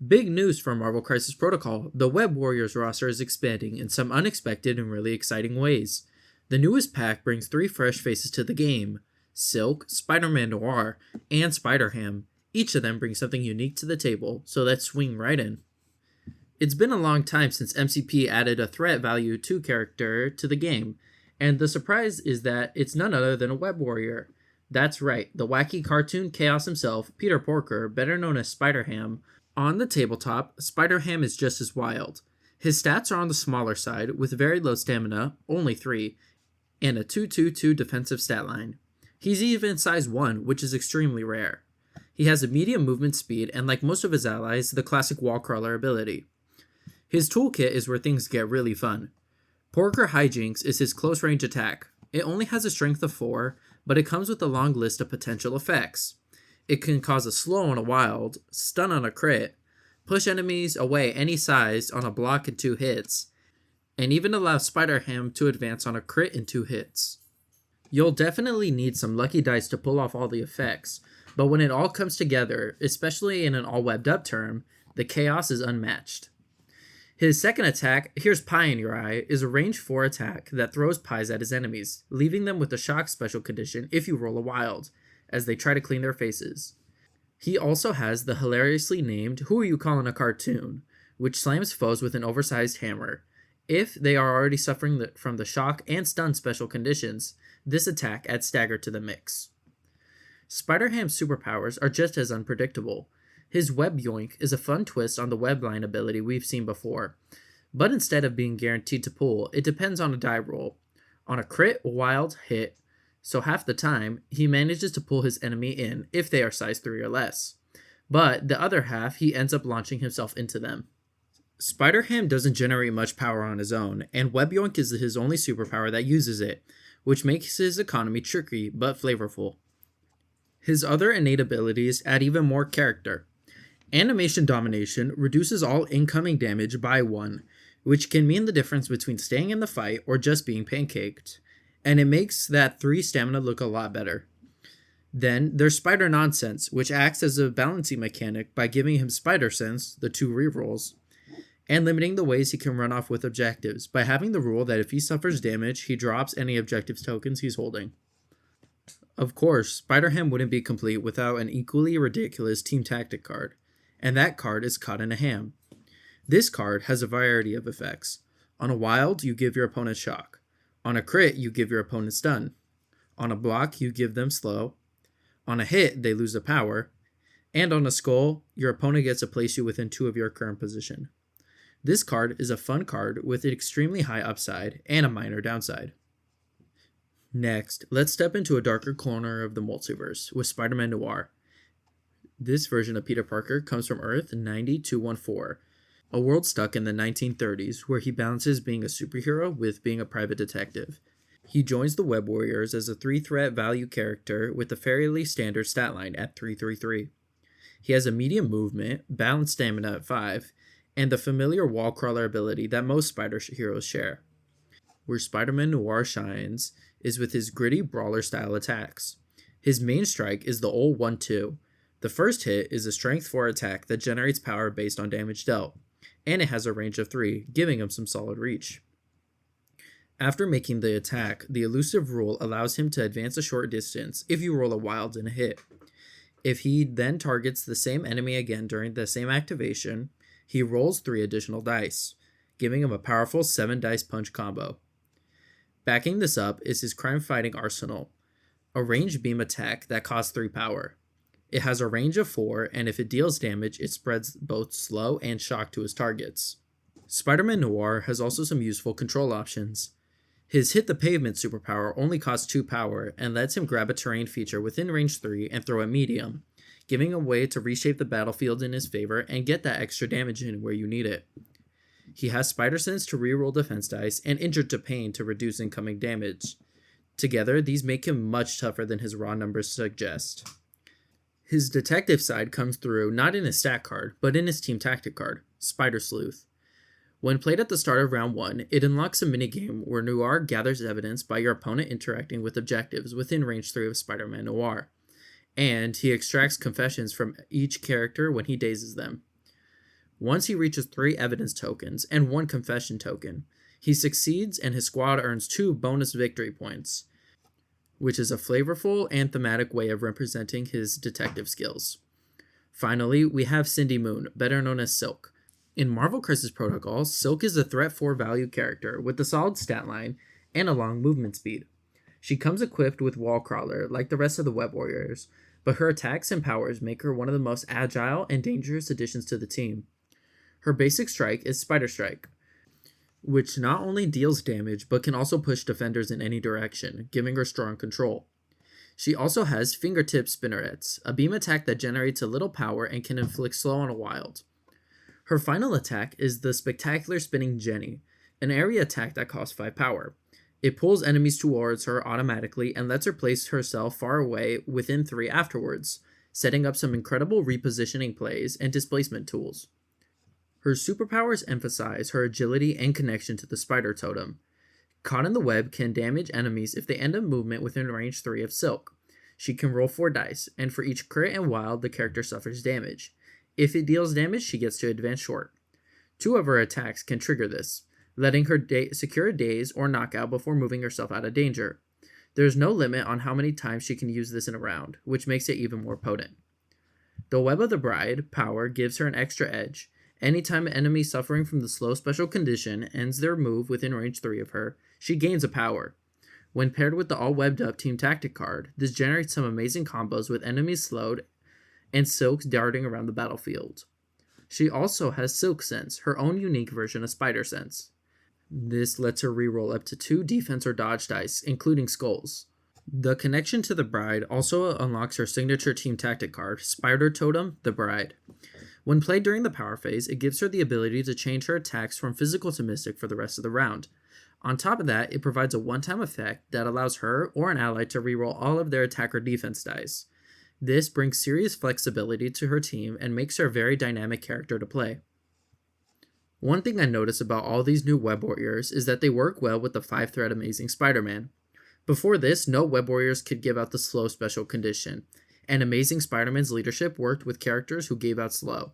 Big news from Marvel Crisis Protocol. The Web Warriors roster is expanding in some unexpected and really exciting ways. The newest pack brings 3 fresh faces to the game: Silk, Spider-Man Noir, and Spider-Ham. Each of them brings something unique to the table, so let's swing right in. It's been a long time since MCP added a threat value 2 character to the game, and the surprise is that it's none other than a Web Warrior. That's right, the wacky cartoon chaos himself, Peter Porker, better known as Spider-Ham. On the tabletop, Spider-Ham is just as wild. His stats are on the smaller side, with very low stamina, only 3, and a 2-2-2 defensive stat line. He's even size 1, which is extremely rare. He has a medium movement speed, and like most of his allies, the classic wall crawler ability. His toolkit is where things get really fun. Porker Hijinks is his close range attack. It only has a strength of 4, but it comes with a long list of potential effects. It can cause a slow on a wild, stun on a crit, push enemies away any size on a block in 2 hits, and even allow Spider-Ham to advance on a crit in 2 hits. You'll definitely need some lucky dice to pull off all the effects, but when it all comes together, especially in an all-webbed up term, the chaos is unmatched. His second attack, Here's Pie in Your Eye, is a range 4 attack that throws pies at his enemies, leaving them with a shock special condition if you roll a wild, as they try to clean their faces. He also has the hilariously named Who Are You Calling a Cartoon, which slams foes with an oversized hammer. If they are already suffering from the shock and stun special conditions, this attack adds stagger to the mix. Spider-Ham's superpowers are just as unpredictable. His Web Yoink is a fun twist on the Webline ability we've seen before, but instead of being guaranteed to pull, it depends on a die roll. On a crit, wild, hit, so half the time, he manages to pull his enemy in if they are size 3 or less, but the other half he ends up launching himself into them. Spider-Ham doesn't generate much power on his own, and Web Yoink is his only superpower that uses it, which makes his economy tricky but flavorful. His other innate abilities add even more character. Animation Domination reduces all incoming damage by 1, which can mean the difference between staying in the fight or just being pancaked, and it makes that 3 stamina look a lot better. Then there's Spider Nonsense, which acts as a balancing mechanic by giving him Spider Sense, the 2 rerolls, and limiting the ways he can run off with objectives by having the rule that if he suffers damage, he drops any objectives tokens he's holding. Of course, Spider-Ham wouldn't be complete without an equally ridiculous Team Tactic card, and that card is Caught in a Ham. This card has a variety of effects. On a wild, you give your opponent shock. On a crit, you give your opponent stun. On a block, you give them slow. On a hit, they lose a power. And on a skull, your opponent gets to place you within 2 of your current position. This card is a fun card with an extremely high upside and a minor downside. Next, let's step into a darker corner of the multiverse with Spider-Man Noir. This version of Peter Parker comes from Earth 90214, a world stuck in the 1930s where he balances being a superhero with being a private detective. He joins the Web Warriors as a 3-threat value character with a fairly standard stat line at 333. He has a medium movement, balanced stamina at 5, and the familiar wall crawler ability that most spider heroes share. Where Spider-Man Noir shines is with his gritty brawler style attacks. His main strike is the old 1-2. The first hit is a strength 4 attack that generates power based on damage dealt, and it has a range of 3, giving him some solid reach. After making the attack, the elusive rule allows him to advance a short distance if you roll a wild in a hit. If he then targets the same enemy again during the same activation, he rolls 3 additional dice, giving him a powerful 7-dice punch combo. Backing this up is his crime-fighting arsenal, a ranged beam attack that costs 3 power. It has a range of 4, and if it deals damage, it spreads both slow and shock to his targets. Spider-Man Noir has also some useful control options. His Hit the Pavement superpower only costs 2 power and lets him grab a terrain feature within range 3 and throw it medium, giving a way to reshape the battlefield in his favor and get that extra damage in where you need it. He has Spider Sense to reroll defense dice and Injured to Pain to reduce incoming damage. Together, these make him much tougher than his raw numbers suggest. His detective side comes through not in his stat card, but in his Team Tactic card, Spider Sleuth. When played at the start of round 1, it unlocks a minigame where Noir gathers evidence by your opponent interacting with objectives within range 3 of Spider-Man Noir, and he extracts confessions from each character when he dazes them. Once he reaches 3 evidence tokens and 1 confession token, he succeeds and his squad earns 2 bonus victory points, which is a flavorful and thematic way of representing his detective skills. Finally, we have Cindy Moon, better known as Silk. In Marvel Crisis Protocol, Silk is a threat 4 value character with a solid stat line and a long movement speed. She comes equipped with Wall Crawler like the rest of the Web Warriors, but her attacks and powers make her one of the most agile and dangerous additions to the team. Her basic strike is Spider Strike, which not only deals damage but can also push defenders in any direction, giving her strong control. She also has Fingertip Spinnerets, a beam attack that generates a little power and can inflict slow on a wild. Her final attack is the Spectacular Spinning Jenny, an area attack that costs 5 power. It pulls enemies towards her automatically and lets her place herself far away within 3 afterwards, setting up some incredible repositioning plays and displacement tools. Her superpowers emphasize her agility and connection to the spider-totem. Caught in the web can damage enemies if they end up movement within range 3 of Silk. She can roll 4 dice, and for each crit and wild, the character suffers damage. If it deals damage, she gets to advance short. 2 of her attacks can trigger this, letting her secure a daze or knockout before moving herself out of danger. There is no limit on how many times she can use this in a round, which makes it even more potent. The Web of the Bride power gives her an extra edge. Anytime an enemy suffering from the slow special condition ends their move within range 3 of her, she gains a power. When paired with the all-webbed up Team Tactic card, this generates some amazing combos with enemies slowed and Silks darting around the battlefield. She also has Silk Sense, her own unique version of Spider Sense. This lets her reroll up to 2 defense or dodge dice, including skulls. The connection to the Bride also unlocks her signature Team Tactic card, Spider-Totem, the Bride. When played during the power phase, it gives her the ability to change her attacks from physical to mystic for the rest of the round. On top of that, it provides a one-time effect that allows her or an ally to reroll all of their attack or defense dice. This brings serious flexibility to her team and makes her a very dynamic character to play. One thing I notice about all these new Web Warriors is that they work well with the 5-threat Amazing Spider-Man. Before this, no Web Warriors could give out the slow special condition, and Amazing Spider-Man's leadership worked with characters who gave out slow.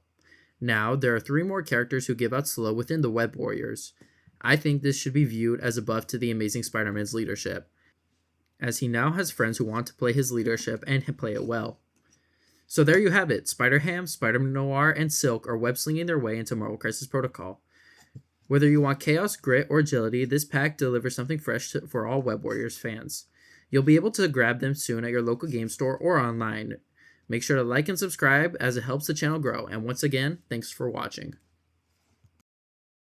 Now, there are 3 more characters who give out slow within the Web Warriors. I think this should be viewed as a buff to the Amazing Spider-Man's leadership, as he now has friends who want to play his leadership and play it well. So there you have it. Spider-Ham, Spider-Noir, and Silk are web-slinging their way into Marvel Crisis Protocol. Whether you want chaos, grit, or agility, this pack delivers something fresh for all Web Warriors fans. You'll be able to grab them soon at your local game store or online. Make sure to like and subscribe as it helps the channel grow. And once again, thanks for watching.